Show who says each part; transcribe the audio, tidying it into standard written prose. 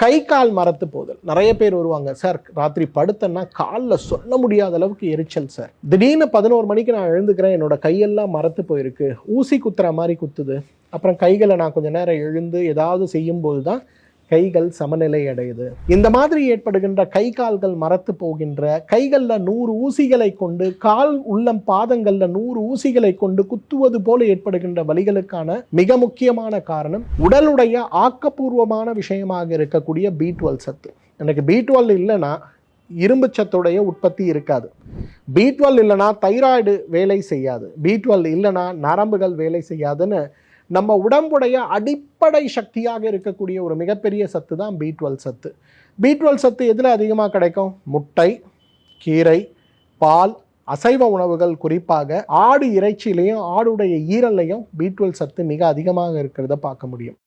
Speaker 1: கை கால் மரத்து போதல். நிறைய பேர் வருவாங்க, சார் ராத்திரி படுத்தேன்னா காலில் சொல்ல முடியாத அளவுக்கு எரிச்சல் சார். திடீர்னு 11 மணிக்கு நான் எழுந்துக்கிறேன், என்னோட கையெல்லாம் மரத்து போயிருக்கு, ஊசி குத்துற மாதிரி குத்துது. அப்புறம் கைகளை நான் கொஞ்சம் நேரம் எழுந்து ஏதாவது செய்யும்போது தான் கைகள் சமநிலை அடையுது. இந்த மாதிரி ஏற்படுகின்ற கை கால்கள் மரத்து போகின்ற, கைகளில் 100 ஊசிகளை கொண்டு, கால் உள்ளம் பாதங்கள்ல 100 ஊசிகளை கொண்டு குத்துவது போல ஏற்படுகின்ற வலிகளுக்கான மிக முக்கியமான காரணம் உடலுடைய ஆக்கப்பூர்வமான விஷயமாக இருக்கக்கூடிய B12 சத்து. எனக்கு B12 இல்லைன்னா இரும்பு சத்துடைய உற்பத்தி இருக்காது. B12 இல்லைனா தைராய்டு வேலை செய்யாது. B12 இல்லைனா நரம்புகள் வேலை செய்யாதுன்னு நம்ம உடம்புடைய அடிப்படை சக்தியாக இருக்கக்கூடிய ஒரு மிகப்பெரிய சத்து தான் B12 சத்து. B12 சத்து எதில் அதிகமாக கிடைக்கும்? முட்டை, கீரை, பால், அசைவ உணவுகள், குறிப்பாக ஆடு இறைச்சியிலையும் ஆடுடைய ஈரல்லையும் B12 சத்து மிக அதிகமாக இருக்கிறத பார்க்க முடியும்.